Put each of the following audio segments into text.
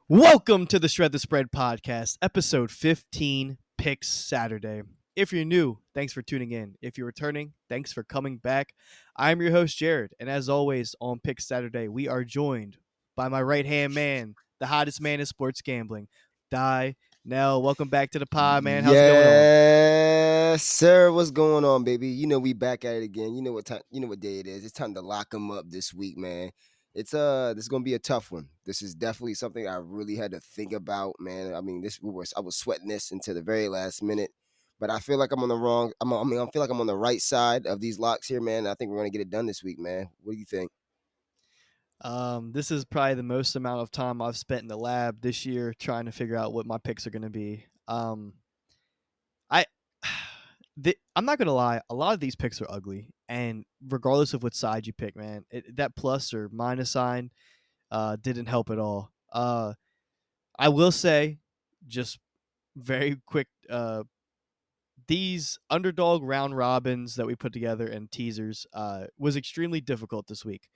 Welcome to the Shred the Spread podcast, episode 15, Picks Saturday. If you're new, thanks for tuning in. If you're returning, thanks for coming back. I'm your host, Jared, and as always, on Picks Saturday, we are joined by my right hand man, the hottest man in sports gambling, Di Nell. Welcome back to the pod, man. How's it going on? Yes, sir. What's going on, baby? You know we back at it again. You know what time? You know what day it is. It's time to lock them up this week, man. This is gonna be a tough one. This is definitely something I really had to think about, man. I mean, I was sweating this until the very last minute, but I feel like I'm on the wrong. I feel like I'm on the right side of these locks here, man. I think we're gonna get it done this week, man. What do you think? This is probably the most amount of time I've spent in the lab this year trying to figure out what my picks are going to be. I I'm not gonna lie, a lot of these picks are ugly, and regardless of what side you pick, man, that plus or minus sign didn't help at all. I will say, just very quick, these underdog round robins that we put together and teasers was extremely difficult this week.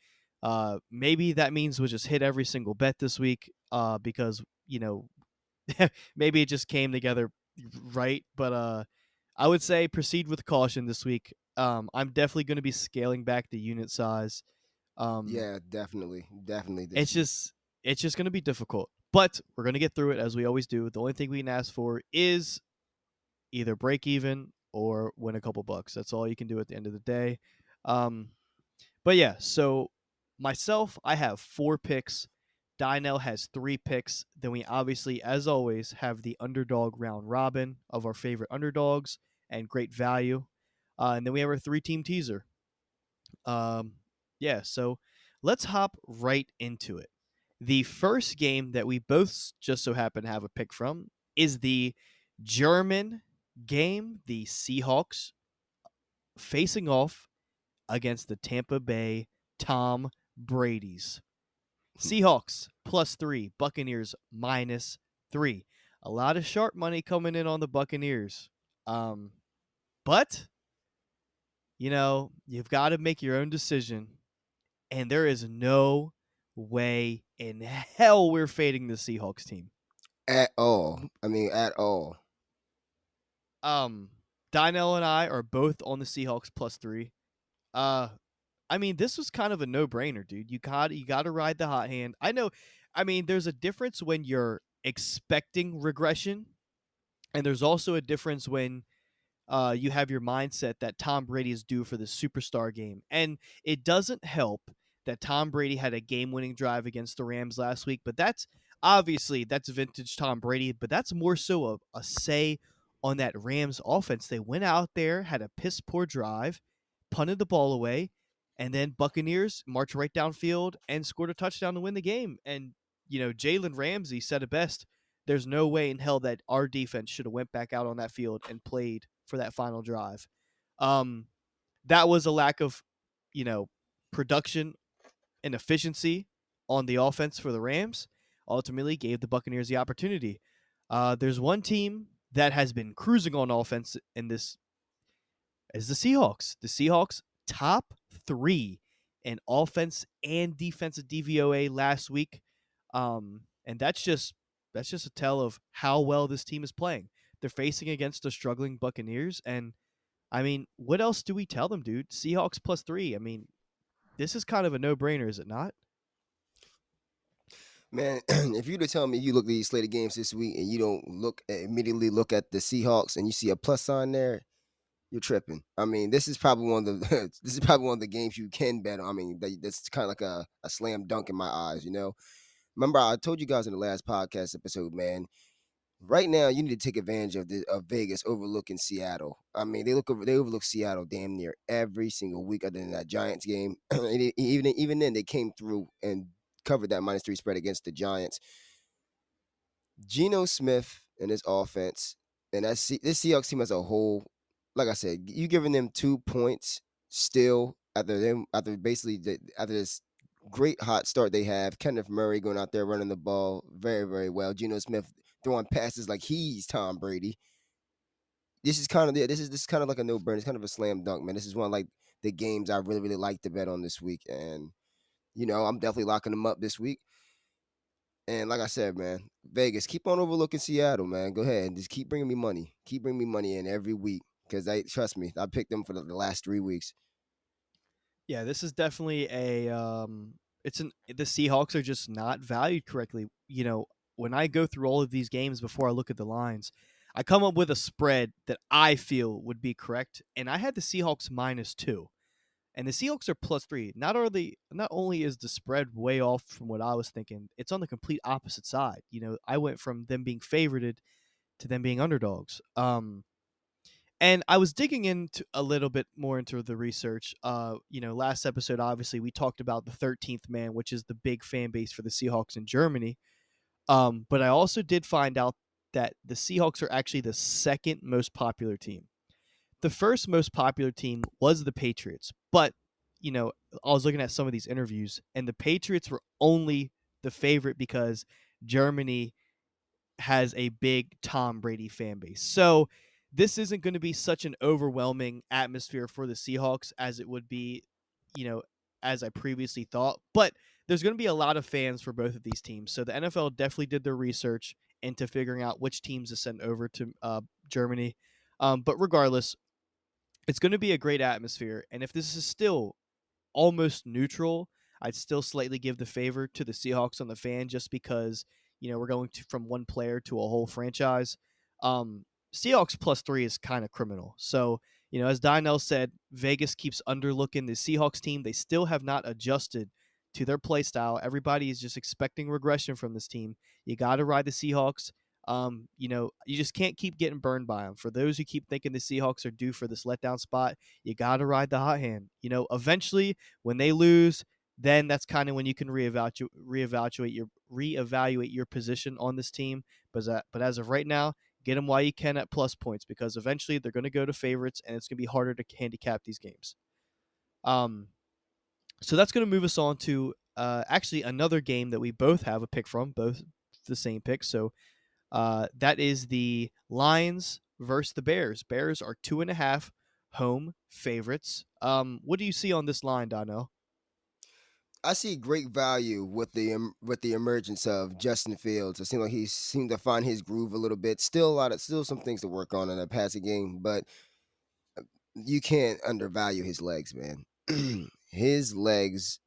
Maybe that means we'll just hit every single bet this week because maybe it just came together right. But I would say proceed with caution this week. I'm definitely going to be scaling back the unit size. Um, Yeah, definitely it's this week. just it's just going to be difficult, but we're going to get through it as we always do. The only thing we can ask for is either break even or win a couple bucks. That's all you can do at the end of the day. Um, but yeah, so myself, I have 4 picks. Dynel has 3 picks. Then we obviously, as always, have the underdog round robin of our favorite underdogs and great value. And then we have our 3 team teaser. Um, yeah, so let's hop right into it. The first game that we both just so happen to have a pick from is the German game, the Seahawks facing off against the Tampa Bay Tom Brady's. Seahawks +3, Buccaneers -3. A lot of sharp money coming in on the Buccaneers. But you've got to make your own decision, and there is no way in hell we're fading the Seahawks team. At all. I mean, at all. Um, Dynell and I are both on the Seahawks +3. Uh, I mean, this was kind of a no-brainer, dude. You got to ride the hot hand. I know. I mean, there's a difference when you're expecting regression, and there's also a difference when you have your mindset that Tom Brady is due for the superstar game. And it doesn't help that Tom Brady had a game-winning drive against the Rams last week, but that's obviously that's vintage Tom Brady, but that's more so a say on that Rams offense. They went out there, had a piss poor drive, punted the ball away, and then Buccaneers marched right downfield and scored a touchdown to win the game. And Jalen Ramsey said it best. There's no way in hell that our defense should have went back out on that field and played for that final drive. Um, that was a lack of, you know, production and efficiency on the offense for the Rams. Ultimately, gave the Buccaneers the opportunity. There's one team that has been cruising on offense in this is the Seahawks. The Seahawks top 3 in offense and defensive DVOA last week, and that's just a tell of how well this team is playing. They're facing against the struggling Buccaneers, and I mean, what else do we tell them, dude? Seahawks +3. I mean, this is kind of a no-brainer, is it not? Man, if you to tell me you look at these slated games this week and you don't immediately look at the Seahawks and you see a plus sign there, you're tripping. I mean, this is probably one of the this is probably one of the games you can bet on. I mean, that's kind of like a slam dunk in my eyes. Remember I told you guys in the last podcast episode, man. Right now, you need to take advantage of Vegas overlooking Seattle. I mean, they overlook Seattle damn near every single week, other than that Giants game. And even then, they came through and covered that -3 spread against the Giants. Geno Smith and his offense, and this Seahawks team as a whole, like I said, you giving them 2 points still after this great hot start they have. Kenneth Murray going out there running the ball very, very well. Geno Smith throwing passes like he's Tom Brady. This is kind of like a no burner. It's kind of a slam dunk, man. This is one of like the games I really, really like to bet on this week, and I'm definitely locking them up this week. And like I said, man, Vegas, keep on overlooking Seattle, man. Go ahead and just keep bringing me money. Keep bringing me money in every week because I trust me, I picked them for the last 3 weeks. Yeah, this is definitely a the Seahawks are just not valued correctly. When I go through all of these games before I look at the lines, I come up with a spread that I feel would be correct, and I had the Seahawks -2. And the Seahawks are +3. Not only is the spread way off from what I was thinking, it's on the complete opposite side. I went from them being favorited to them being underdogs. And I was digging into a little bit more into the research. Last episode, obviously, we talked about the 13th man, which is the big fan base for the Seahawks in Germany. But I also did find out that the Seahawks are actually the second most popular team. The first most popular team was the Patriots, but I was looking at some of these interviews, and the Patriots were only the favorite because Germany has a big Tom Brady fan base. So this isn't going to be such an overwhelming atmosphere for the Seahawks as it would be, you know, as I previously thought. But there's going to be a lot of fans for both of these teams. So the NFL definitely did their research into figuring out which teams to send over to Germany. But regardless, it's going to be a great atmosphere. And if this is still almost neutral, I'd still slightly give the favor to the Seahawks on the fan just because, we're going from one player to a whole franchise. Seahawks +3 is kind of criminal. So, as Donnell said, Vegas keeps underlooking the Seahawks team. They still have not adjusted to their play style. Everybody is just expecting regression from this team. You got to ride the Seahawks. You just can't keep getting burned by them. For those who keep thinking the Seahawks are due for this letdown spot, you got to ride the hot hand. Eventually, when they lose, then that's kind of when you can reevaluate your position on this team. But as of right now, get them while you can at plus points because eventually they're going to go to favorites and it's going to be harder to handicap these games. So that's going to move us on to actually another game that we both have a pick from, both the same pick. So that is the Lions versus the Bears. Bears are 2.5 home favorites. What do you see on this line, Donnell? I see great value with the emergence of Justin Fields. It seemed like he seemed to find his groove a little bit. Still some things to work on in the passing game, but you can't undervalue his legs, man. His legs,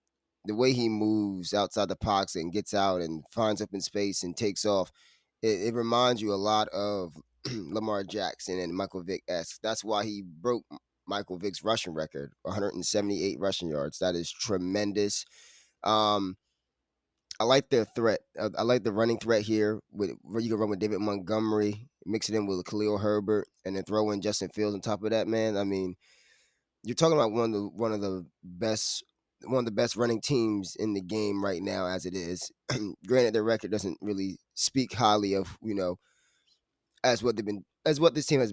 the way he moves outside the box and gets out and finds open space and takes off, it reminds you a lot of Lamar Jackson and Michael Vick esque. That's why he broke Michael Vick's rushing record, 178 rushing yards. That is tremendous. Um, I like the threat. I like the running threat here with where you can run with David Montgomery, mix it in with Khalil Herbert, and then throw in Justin Fields on top of that. Man, I mean, you're talking about one of the best running teams in the game right now as it is. Granted, their record doesn't really speak highly of as what this team has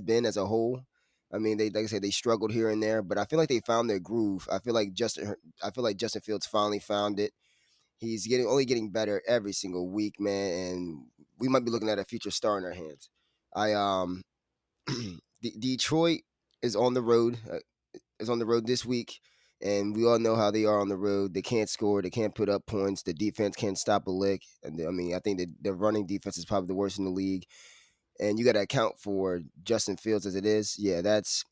been as a whole. I mean, they like I said, they struggled here and there, but I feel like they found their groove. I feel like Justin Fields finally found it. He's getting better every single week, man, and we might be looking at a future star in our hands. I Detroit is on the road this week, and we all know how they are on the road. They can't score, they can't put up points. The defense can't stop a lick. And I mean, I think that the running defense is probably the worst in the league. And you got to account for Justin Fields as it is. Yeah,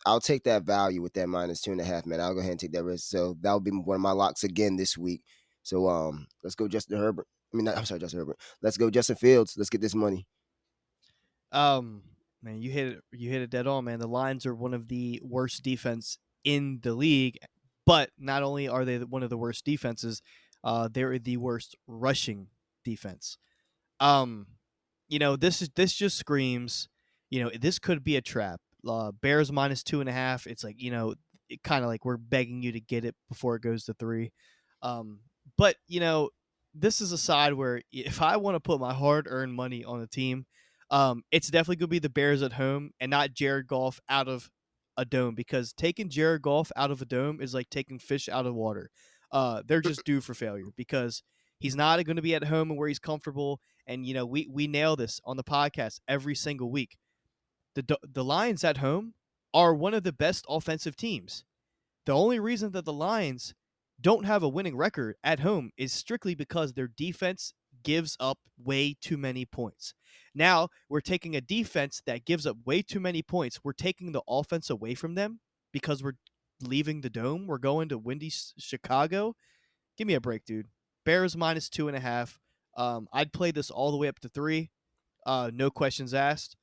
I'll take that value with that -2.5, man. I'll go ahead and take that risk. So that'll be one of my locks again this week. So let's go Justin Herbert. I'm sorry, Justin Herbert. Let's go Justin Fields. Let's get this money. Um, Man, you hit it dead on, man. The Lions are one of the worst defense in the league, but not only are they one of the worst defenses, they're the worst rushing defense. Um, this just screams, this could be a trap. Bears -2.5. It's like it kind of like we're begging you to get it before it goes to 3. But this is a side where if I want to put my hard-earned money on a team, it's definitely going to be the Bears at home and not Jared Goff out of a dome because taking Jared Goff out of a dome is like taking fish out of water. They're just due for failure because he's not going to be at home and where he's comfortable. And we nail this on the podcast every single week. The Lions at home are one of the best offensive teams. The only reason that the Lions don't have a winning record at home is strictly because their defense gives up way too many points. Now, we're taking a defense that gives up way too many points. We're taking the offense away from them because we're leaving the dome. We're going to windy Chicago. Give me a break, dude. Bears minus 2.5. I'd play this all the way up to 3. No questions asked.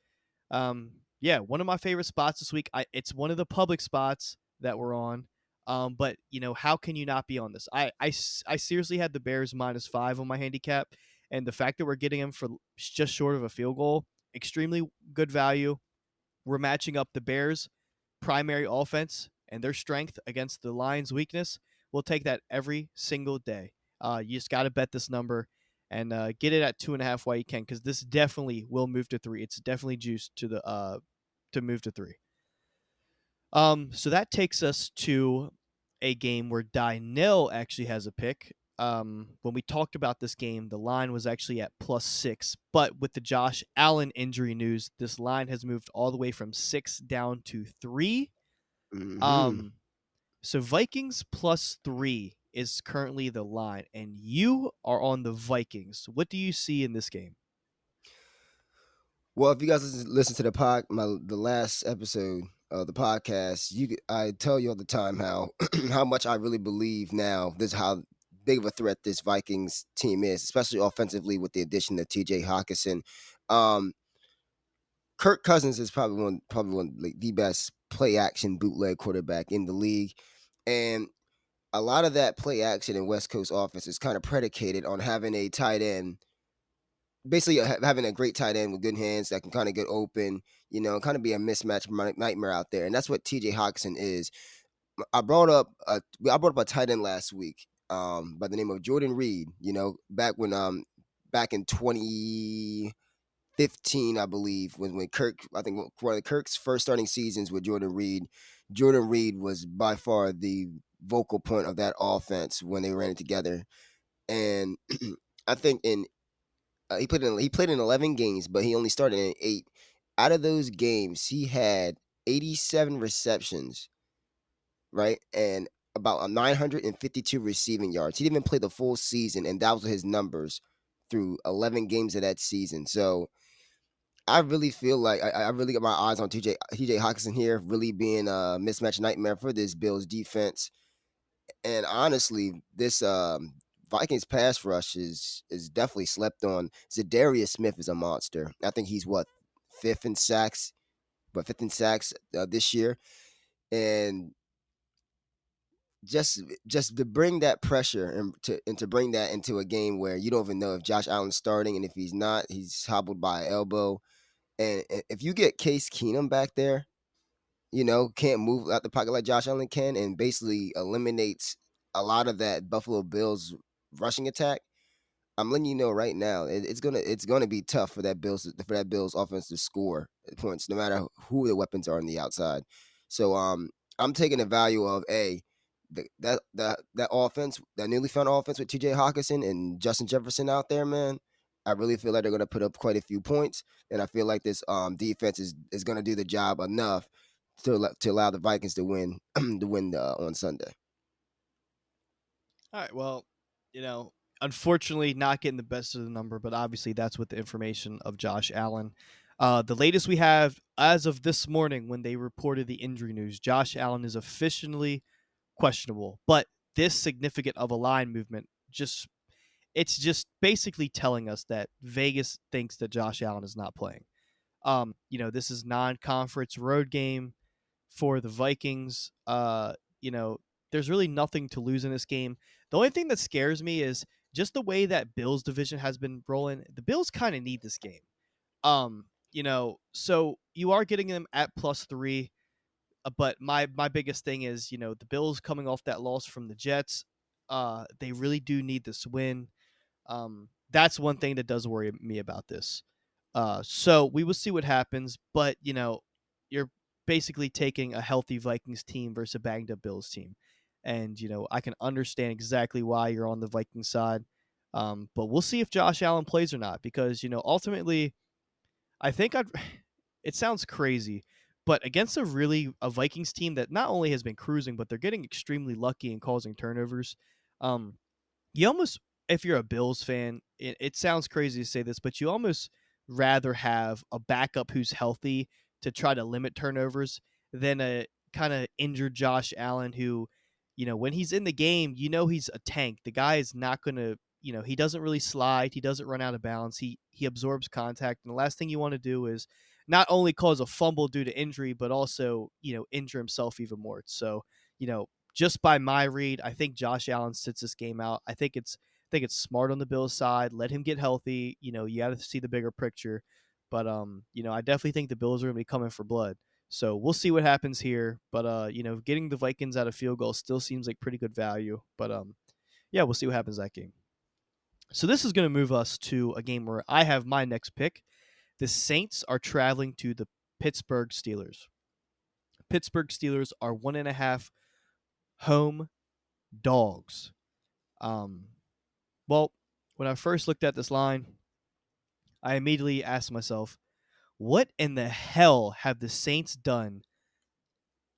Yeah, one of my favorite spots this week. It's one of the public spots that we're on. But how can you not be on this? I seriously had the Bears -5 on my handicap, and the fact that we're getting them for just short of a field goal, extremely good value. We're matching up the Bears' primary offense and their strength against the Lions' weakness. We'll take that every single day. You just got to bet this number and get it at 2.5 while you can, because this definitely will move to 3. It's definitely juiced to move to 3. So that takes us to a game where Dynell actually has a pick. When we talked about this game, the line was actually at +6, but with the Josh Allen injury news, this line has moved all the way from 6 down to 3. Hmm. So Vikings +3 is currently the line, and you are on the Vikings. What do you see in this game? Well, if you guys listen to the last episode of the podcast, I tell you all the time how how much I really believe now this how big of a threat this Vikings team is, especially offensively with the addition of T.J. Hawkinson. Um, Kirk Cousins is probably one like the best play action bootleg quarterback in the league, and a lot of that play action in West Coast offense is kind of predicated on having a tight end, basically having a great tight end with good hands that can kind of get open, kind of be a mismatch nightmare out there, and that's what T.J. Hawkinson is. I brought up a tight end last week, by the name of Jordan Reed. Back in 2015, I believe, when Kirk, I think one of Kirk's first starting seasons with Jordan Reed. Jordan Reed was by far the vocal point of that offense when they ran it together, and I think he played in 11 games, but he only started in 8. Out of those games, he had 87 receptions, right? And about 952 receiving yards. He didn't even play the full season, and that was his numbers through 11 games of that season. So I really feel like I really got my eyes on TJ Hawkinson here, really being a mismatch nightmare for this Bills defense. And honestly, this Vikings pass rush is definitely slept on. Zadarius Smith is a monster. I think he's what fifth in sacks this year, and just to bring that pressure and to bring that into a game where you don't even know if Josh Allen's starting, and if he's not, he's hobbled by an elbow. And if you get Case Keenum back there, can't move out the pocket like Josh Allen can, and basically eliminates a lot of that Buffalo Bills rushing attack. I'm letting you know right now, it's gonna be tough for that Bills offense to score points, no matter who the weapons are on the outside. So I'm taking the value of that offense, that newly found offense with T.J. Hawkinson and Justin Jefferson out there, man. I really feel like they're gonna put up quite a few points, and I feel like this defense is gonna do the job enough to allow the Vikings to win on Sunday. All right. Well, unfortunately, not getting the best of the number, but obviously that's with the information of Josh Allen. The latest we have as of this morning when they reported the injury news, Josh Allen is officially questionable. But this significant of a line movement, it's just basically telling us that Vegas thinks that Josh Allen is not playing. This is non-conference road game for the Vikings. There's really nothing to lose in this game. The only thing that scares me is just the way that Bills division has been rolling. The Bills kind of need this game. So you are getting them at +3. But my biggest thing is, the Bills coming off that loss from the Jets. They really do need this win. That's one thing that does worry me about this. So we will see what happens, but you're basically taking a healthy Vikings team versus a banged up Bills team, and I can understand exactly why you're on the Vikings side. But we'll see if Josh Allen plays or not, because ultimately, I think I'd. It sounds crazy, But against a Vikings team that not only has been cruising, but they're getting extremely lucky and causing turnovers. Um, you almost, if you're a Bills fan, it sounds crazy to say this, but you almost rather have a backup who's healthy to try to limit turnovers than a kind of injured Josh Allen who, when he's in the game, he's a tank. The guy is not going to, he doesn't really slide. He doesn't run out of bounds. He absorbs contact. And the last thing you want to do is not only cause a fumble due to injury, but also, injure himself even more. So, just by my read, I think Josh Allen sits this game out. I think it's smart on the Bills side. Let him get healthy. You got to see the bigger picture. But I definitely think the Bills are going to be coming for blood. So we'll see what happens here. But getting the Vikings out of field goal still seems like pretty good value. But yeah, we'll see what happens that game. So this is going to move us to a game where I have my next pick. The Saints are traveling to the Pittsburgh Steelers. Pittsburgh Steelers are 1.5 home dogs. Well, when I first looked at this line, I immediately asked myself, what in the hell have the Saints done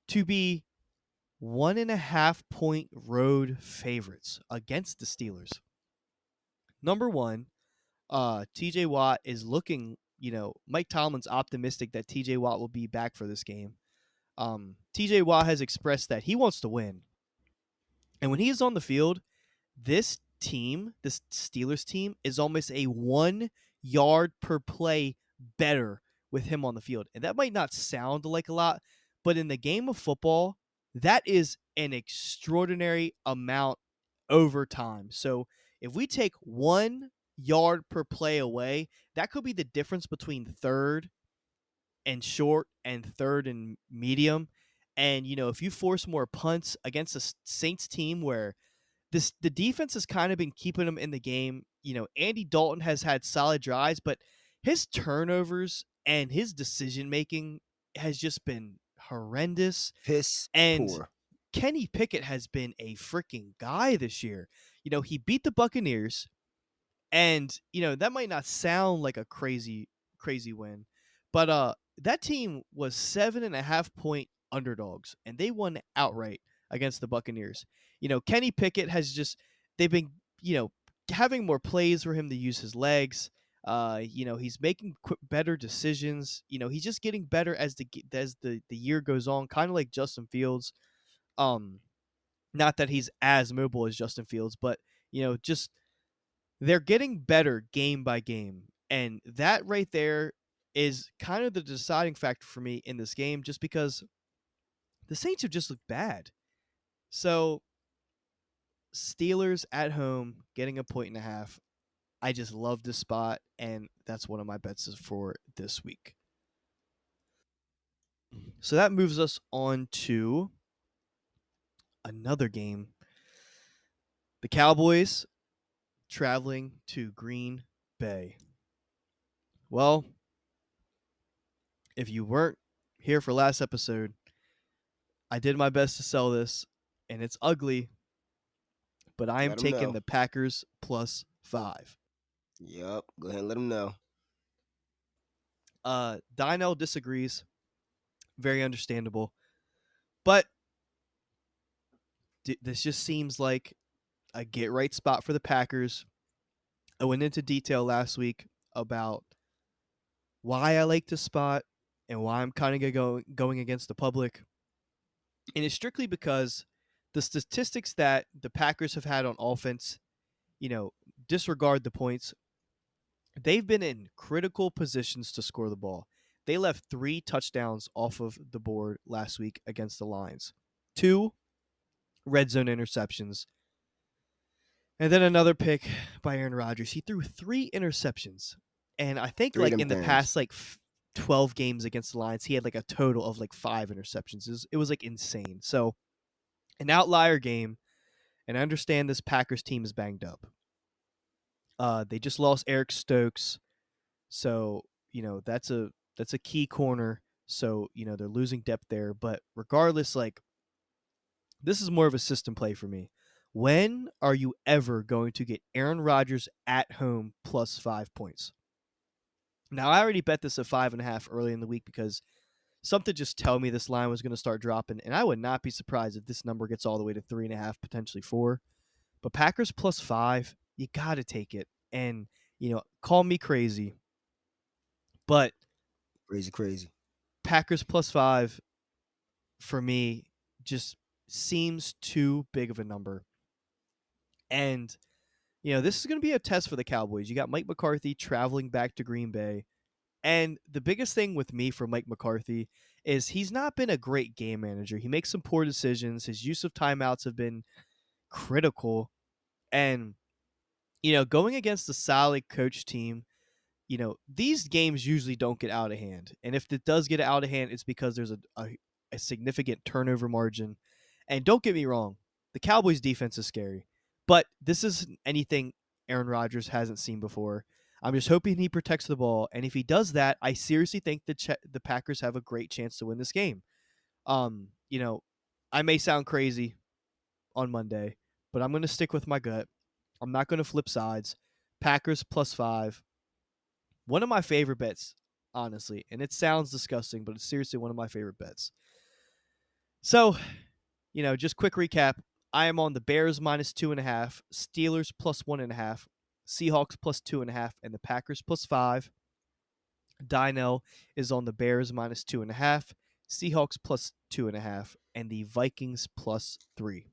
to be 1.5 point road favorites against the Steelers? Number one, TJ Watt is looking, Mike Tomlin's optimistic that TJ Watt will be back for this game. TJ Watt has expressed that he wants to win. And when he is on the field, this Steelers team, is almost a 1 yard per play better with him on the field. And that might not sound like a lot, but in the game of football, that is an extraordinary amount over time. So if we take 1 yard per play away, that could be the difference between third and short and third and medium. And, if you force more punts against a Saints team where the defense has kind of been keeping them in the game. Andy Dalton has had solid drives, but his turnovers and his decision making has just been horrendous. Piss And poor. Kenny Pickett has been a freaking guy this year. He beat the Buccaneers, and that might not sound like a crazy win, but that team was 7.5 point underdogs, and they won outright against the Buccaneers. Kenny Pickett they've been, having more plays for him to use his legs. He's making better decisions. He's just getting better as the year goes on, kind of like Justin Fields. Not that he's as mobile as Justin Fields, but just they're getting better game by game. And that right there is kind of the deciding factor for me in this game, just because the Saints have just looked bad. So Steelers at home getting 1.5 points. I just love this spot, and that's one of my bets for this week. So that moves us on to another game. The Cowboys traveling to Green Bay. Well, if you weren't here for last episode, I did my best to sell this, and it's ugly, but I am Let 'em taking know. the Packers +5. Yep. Go ahead and let them know. Dynel disagrees. Very understandable. But this just seems like a get right spot for the Packers. I went into detail last week about why I like this spot and why I'm kind of going against the public. And it's strictly because the statistics that the Packers have had on offense, disregard the points. They've been in critical positions to score the ball. They left 3 touchdowns off of the board last week against the Lions. 2 red zone interceptions. And then another pick by Aaron Rodgers. He threw 3 interceptions. And I think Three of them in the things. past 12 games against the Lions, he had a total of 5 interceptions. It was insane. So an outlier game. And I understand this Packers team is banged up. They just lost Eric Stokes. So, that's a key corner. So, they're losing depth there. But regardless, this is more of a system play for me. When are you ever going to get Aaron Rodgers at home +5 points? Now, I already bet this at 5.5 early in the week because, something just tell me this line was going to start dropping, and I would not be surprised if this number gets all the way to 3.5, potentially 4. But Packers +5, you got to take it. And, call me crazy, but Crazy, crazy. Packers +5 for me just seems too big of a number. And, this is going to be a test for the Cowboys. You got Mike McCarthy traveling back to Green Bay. And the biggest thing with me for Mike McCarthy is he's not been a great game manager. He makes some poor decisions. His use of timeouts have been critical. And, going against a solid coach team, these games usually don't get out of hand. And if it does get out of hand, it's because there's a significant turnover margin. And don't get me wrong, the Cowboys defense is scary. But this isn't anything Aaron Rodgers hasn't seen before. I'm just hoping he protects the ball. And if he does that, I seriously think the Packers have a great chance to win this game. I may sound crazy on Monday, but I'm going to stick with my gut. I'm not going to flip sides. Packers +5. One of my favorite bets, honestly. And it sounds disgusting, but it's seriously one of my favorite bets. So, just quick recap. I am on the Bears -2.5, Steelers +1.5, Seahawks +2.5, and the Packers +5. Dynel is on the Bears -2.5, Seahawks +2.5, and the Vikings +3.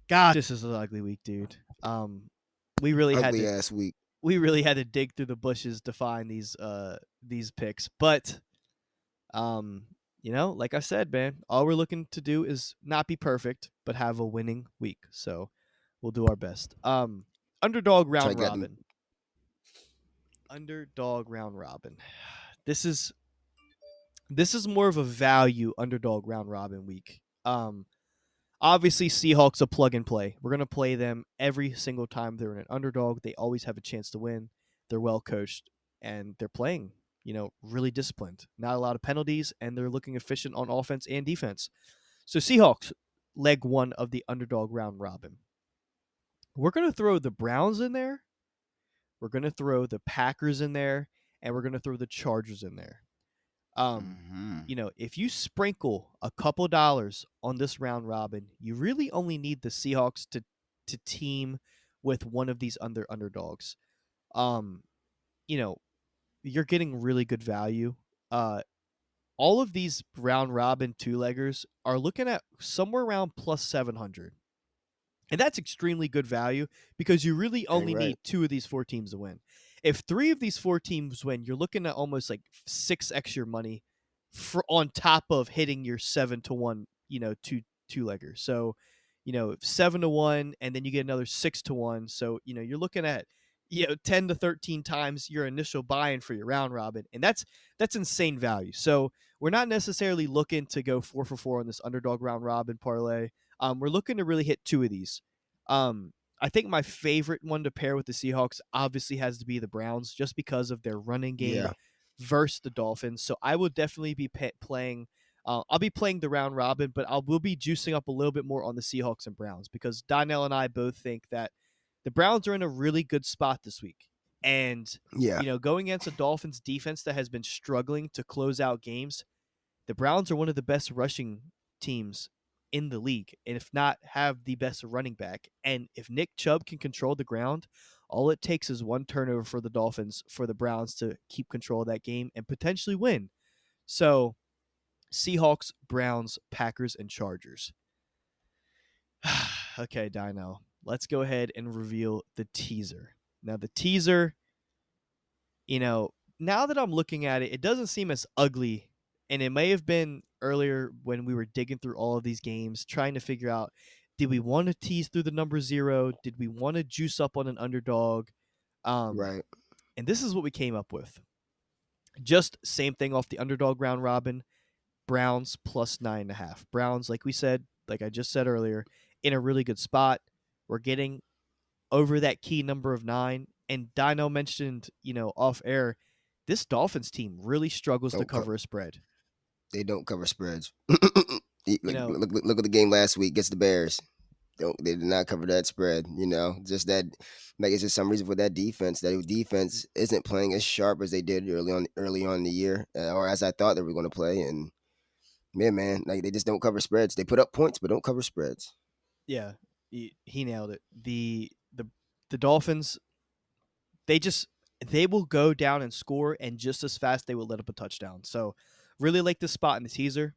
God, this is an ugly week, dude. We really Ugly ass week. We really had to dig through the bushes to find these picks, but like I said, man, all we're looking to do is not be perfect, but have a winning week. So we'll do our best. Underdog round robin. Underdog round robin. This is more of a value underdog round robin week. Obviously Seahawks a plug and play. We're going to play them every single time they're in an underdog. They always have a chance to win. They're well coached and they're playing, really disciplined. Not a lot of penalties, and they're looking efficient on offense and defense. So Seahawks, leg 1 of the underdog round robin. We're going to throw the Browns in there. We're going to throw the Packers in there, and we're going to throw the Chargers in there. If you sprinkle a couple dollars on this round robin, you really only need the Seahawks to team with one of these underdogs. You're getting really good value. All of these round robin 2-leggers are looking at somewhere around +700. And that's extremely good value because you really only need 2 of these 4 teams to win. If 3 of these 4 teams win, you're looking at almost like 6x your money on top of hitting your 7-1, 2-legger. So, 7-1, and then you get another 6-1. So, you're looking at 10 to 13 times your initial buy-in for your round robin, and that's insane value. So we're not necessarily looking to go 4 for 4 on this underdog round robin parlay. We're looking to really hit 2 of these. I think my favorite one to pair with the Seahawks obviously has to be the Browns, just because of their running game versus the Dolphins. So I will definitely be playing. I'll be playing the round robin, but we'll be juicing up a little bit more on the Seahawks and Browns, because Donnell and I both think that the Browns are in a really good spot this week. And, going against a Dolphins defense that has been struggling to close out games, the Browns are one of the best rushing teams in the league, and if not, have the best running back. And if Nick Chubb can control the ground, all it takes is one turnover for the Dolphins for the Browns to keep control of that game and potentially win. So, Seahawks, Browns, Packers, and Chargers. Okay, Dino, let's go ahead and reveal the teaser. Now, the teaser, now that I'm looking at it, it doesn't seem as ugly. And it may have been earlier when we were digging through all of these games, trying to figure out, did we want to tease through the number 0? Did we want to juice up on an underdog? Right. And this is what we came up with. Just same thing off the underdog round robin. Browns +9.5. Browns, like I just said earlier, in a really good spot. We're getting over that key number of 9. And Dino mentioned, off air, this Dolphins team really struggles to cover a spread. They don't cover spreads. Look at the game last week against the Bears. They did not cover that spread. Just that, like it's just some reason for that defense. That defense isn't playing as sharp as they did early on in the year, or as I thought they were going to play. And yeah, man, like they just don't cover spreads. They put up points, but don't cover spreads. Yeah, he nailed it. The Dolphins, they just they will go down and score, and just as fast they will let up a touchdown. So, really like this spot in the teaser.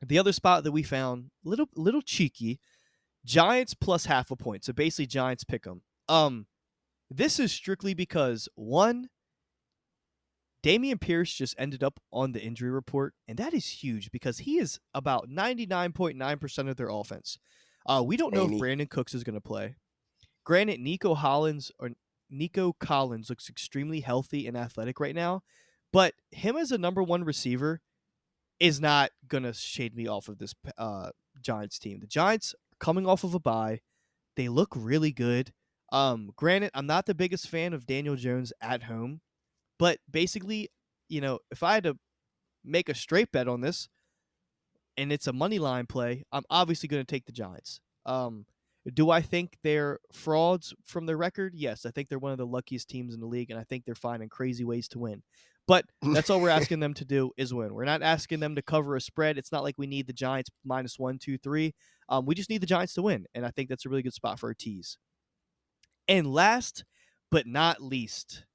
The other spot that we found, little cheeky, Giants plus half a point. So basically, Giants pick them. This is strictly because one, Dameon Pierce just ended up on the injury report, and that is huge because he is about 99.9% of their offense. We don't know if Amy, Brandon Cooks is going to play. Granted, Nico Collins looks extremely healthy and athletic right now, but him as a number one receiver is not going to shade me off of this Giants team. The Giants are coming off of a bye. They look really good. Granted, I'm not the biggest fan of Daniel Jones at home, but basically, if I had to make a straight bet on this and it's a money line play, I'm obviously going to take the Giants. Do I think they're frauds from their record? Yes, I think they're one of the luckiest teams in the league, and I think they're finding crazy ways to win. But that's all we're asking them to do is win. We're not asking them to cover a spread. It's not like we need the Giants minus 1, 2, 3. We just need the Giants to win, and I think that's a really good spot for a tease. And last but not least,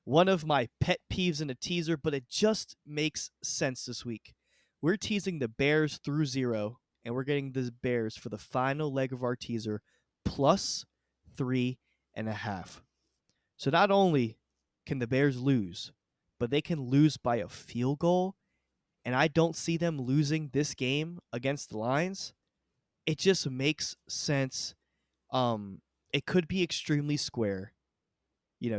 one of my pet peeves in a teaser, but it just makes sense this week. We're teasing the Bears through 0, and we're getting the Bears for the final leg of our teaser plus 3.5. So not only can the Bears lose, but they can lose by a field goal, and I don't see them losing this game against the Lions. It just makes sense. It could be extremely square.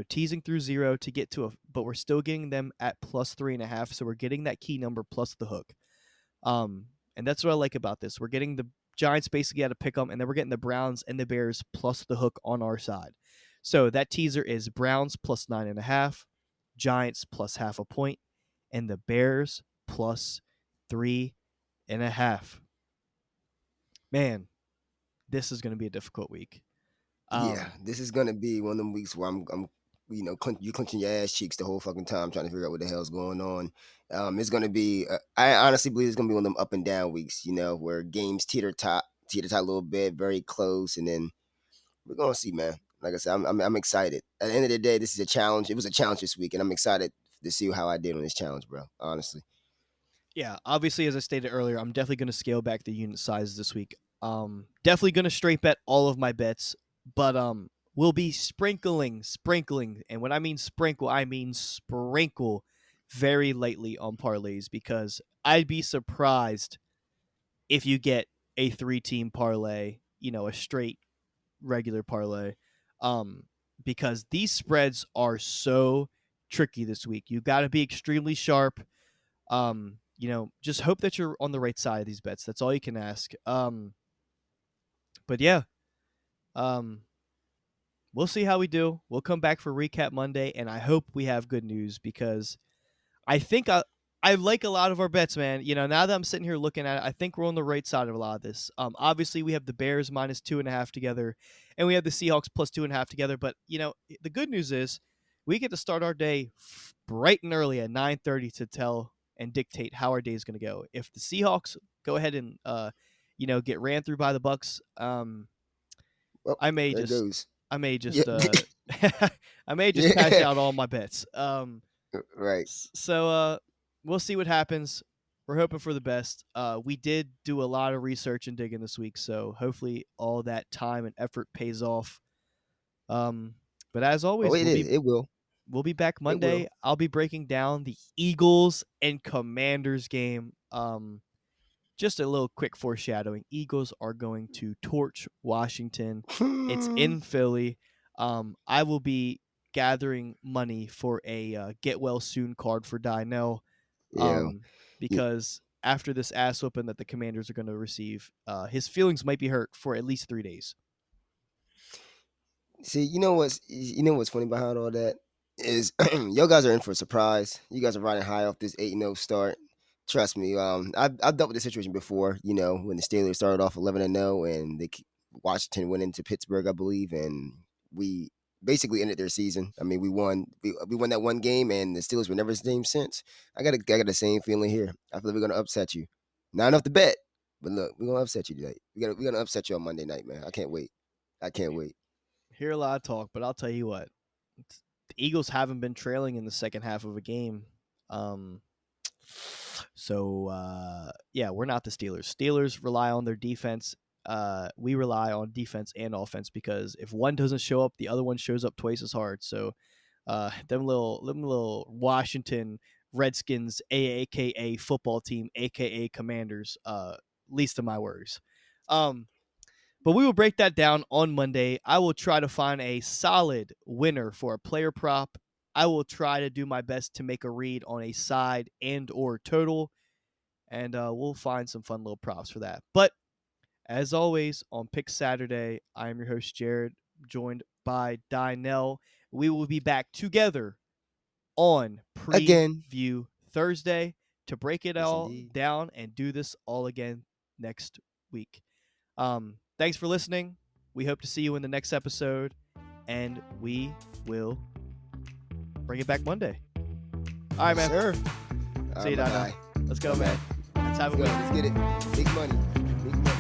Teasing through 0 to get to but we're still getting them at plus 3.5. So we're getting that key number plus the hook. And that's what I like about this. We're getting the Giants basically at a pick 'em, and then we're getting the Browns and the Bears plus the hook on our side. So that teaser is Browns plus 9.5, Giants plus half a point, and the Bears plus 3.5. Man, this is going to be a difficult week. Yeah, this is gonna be one of them weeks where I'm you clenching your ass cheeks the whole fucking time trying to figure out what the hell's going on. It's gonna be. I honestly believe it's gonna be one of them up and down weeks. Where games teeter tot a little bit, very close, and then we're gonna see, man. Like I said, I'm excited. At the end of the day, this is a challenge. It was a challenge this week, and I'm excited to see how I did on this challenge, bro. Honestly. Yeah, obviously, as I stated earlier, I'm definitely going to scale back the unit size this week. Definitely going to straight bet all of my bets, but we'll be sprinkling, and when I mean sprinkle, I mean sprinkle very lightly on parlays because I'd be surprised if you get a 3-team parlay, a straight regular parlay, because these spreads are so tricky this week. You got to be extremely sharp. Just hope that you're on the right side of these bets. That's all you can ask. But yeah, we'll see how we do. We'll come back for recap Monday, and I hope we have good news because I think I like a lot of our bets, man. Now that I'm sitting here looking at it, I think we're on the right side of a lot of this. Obviously, we have the Bears minus 2.5 together, and we have the Seahawks plus 2.5 together. But the good news is we get to start our day bright and early at 9:30 to tell and dictate how our day is going to go. If the Seahawks go ahead and get ran through by the Bucks, Well, I may there just goes. I may just Yeah. I may just cash Yeah. out all my bets. Right. So we'll see what happens. We're hoping for the best. We did do a lot of research and digging this week, so hopefully all that time and effort pays off. But as Oh, always, it is. It will. we'll be back It will. Monday. I'll be breaking down the Eagles and Commanders game. Just a little quick foreshadowing. Eagles are going to torch Washington. It's in Philly. I will be gathering money for a get well soon card for Dynell. Yeah. Because after this ass whooping that the Commanders are going to receive, his feelings might be hurt for at least 3 days. See, you know what's funny behind all that is y'all guys are in for a surprise. You guys are riding high off this 8-0 start. Trust me, I've dealt with this situation before. When the Steelers started off 11-0 and Washington went into Pittsburgh, I believe, and we basically ended their season. I mean, we won that one game, and the Steelers were never the same since. I got the same feeling here. I feel like we're gonna upset you. Not enough to bet, but look, we're gonna upset you today. We're gonna upset you on Monday night, man. I can't wait. I can't wait. Hear a lot of talk, but I'll tell you what, the Eagles haven't been trailing in the second half of a game. Yeah, we're not the Steelers. Steelers rely on their defense. We rely on defense and offense because if one doesn't show up, the other one shows up twice as hard. So, them little Washington Redskins, aka football team, aka Commanders, least of my worries. But we will break that down on Monday. I will try to find a solid winner for a player prop. I will try to do my best to make a read on a side and or total, and we'll find some fun little props for that. But as always, on Pick Saturday, I am your host, Jared, joined by Dynell. We will be back together on Again. Preview Thursday to break it Yes, all indeed. down and do this all again next week. Thanks for listening. We hope to see you in the next episode, and we will bring it back Monday. All right, man. Sir. See you, Dynell. Let's go, man. Let's have a Let's week. get it. Big money. Big money.